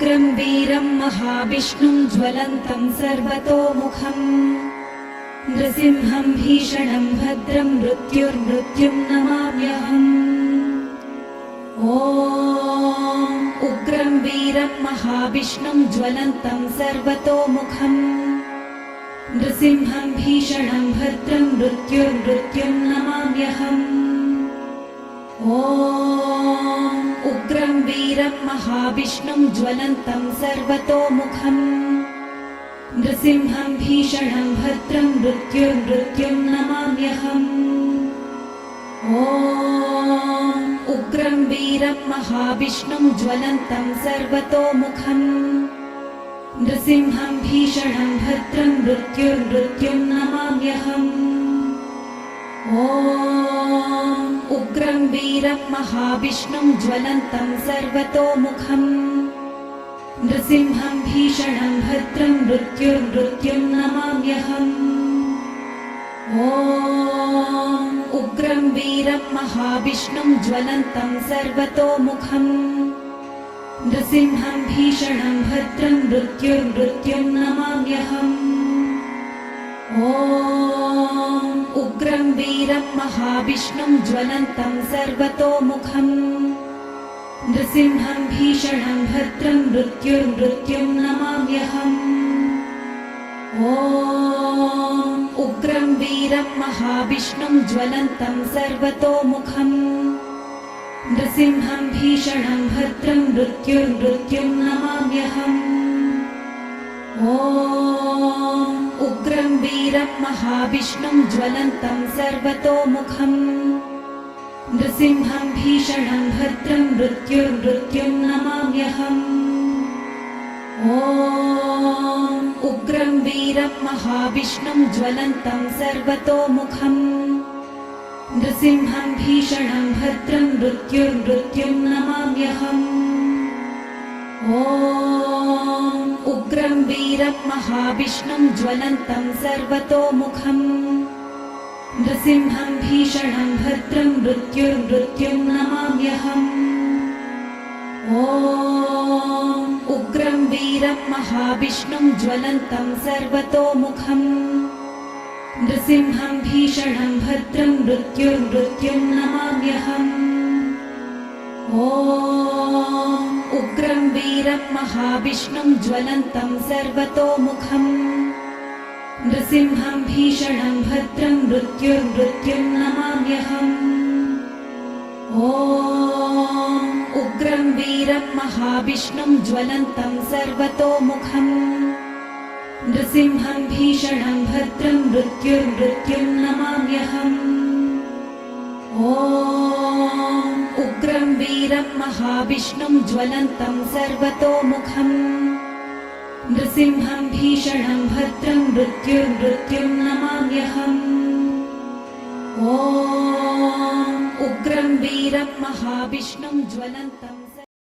उग्रं वीरं महाविष्णुं ज्वलन्तं सर्वतोमुखम् नृसिंहं भीषणं भद्रं मृत्युर्मृत्युं नमाम्यहम्। ॐ उग्रं वीरं महाविष्णुं ज्वलन्तं सर्वतोमुखम् नृसिंहं भीषणं भद्रं मृत्युर्मृत्युं नमाम्यहम्। ॐ उग्रं वीरं महाविष्णुं ज्वलन्तं सर्वतोमुखम् नृसिंहं भीषणं भद्रं मृत्युर्मृत्युं नमाम्यहम्। ॐ उग्रं वीरं महाविष्णुं ज्वलन्तं सर्वतोमुखम् नृसिंहं भीषणं भद्रं मृत्युर्मृत्युं नमाम्यहम्। ॐ उग्रं वीरं महाविष्णुं ज्वलन्तं सर्वतोमुखम् नृसिंहं भीषणं भद्रं मृत्युर्मृत्युं नमाम्यहम्। ॐ उग्रं वीरं महाविष्णुं ज्वलन्तं सर्वतोमुखम् नृसिंहं भीषणं भद्रं मृत्युर्मृत्युं नमाम्यहम्। ॐ उग्रं वीरं महाविष्णुं ज्वलन्तं सर्वतोमुखम् नृसिंहं भीषणं भद्रं मृत्युर्मृत्युं नमाम्यहम्। ॐ उग्रं वीरं महाविष्णुं ज्वलन्तं सर्वतोमुखम् नृसिंहं भीषणं भद्रं मृत्युर्मृत्युं नमाम्यहम्। ॐ उग्रं वीरं महाविष्णुं ज्वलन्तं सर्वतोमुखम् नृसिंहं भीषणं भद्रं मृत्युर्मृत्युं नमाम्यहम्। ॐ उग्रं वीरं महाविष्णुं ज्वलन्तं सर्वतोमुखम् नृसिंहं भीषणं भद्रं मृत्युर्मृत्युं नमाम्यहम्। ॐ उग्रं वीरं महाविष्णुं ज्वलन्तं सर्वतोमुखम् नृसिंहं भीषणं भद्रं मृत्युर्मृत्युं नमाम्यहम्। ॐ उग्रं वीरं महाविष्णुं ज्वलन्तं सर्वतोमुखम् नृसिंहं भीषणं भद्रं मृत्युर्मृत्युं नमाम्यहम्। ॐ उग्रं वीरं महाविष्णुं ज्वलन्तं सर्वतोमुखम् नृसिंहं भीषणं भद्रं मृत्युर्मृत्युं नमाम्यहम्। ॐ उग्रं वीरं महाविष्णुं ज्वलन्तं सर्वतोमुखम् नृसिंहं भीषणं भद्रं मृत्युर्मृत्युं नमाम्यहम्। ॐ उग्रं वीरं महाविष्णुं ज्वलन्तं सर्वतोमुखम् नृसिंहं भीषणं भद्रं मृत्युर्मृत्युं नमाम्यहम्। ॐ उग्रं वीरं महाविष्णुं ज्वलन्तं